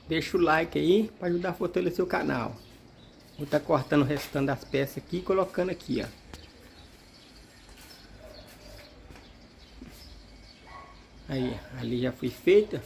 deixa o like aí para ajudar a fortalecer o canal. Vou estar cortando o restante das peças aqui e colocando aqui, ó. Aí, ali já foi feita.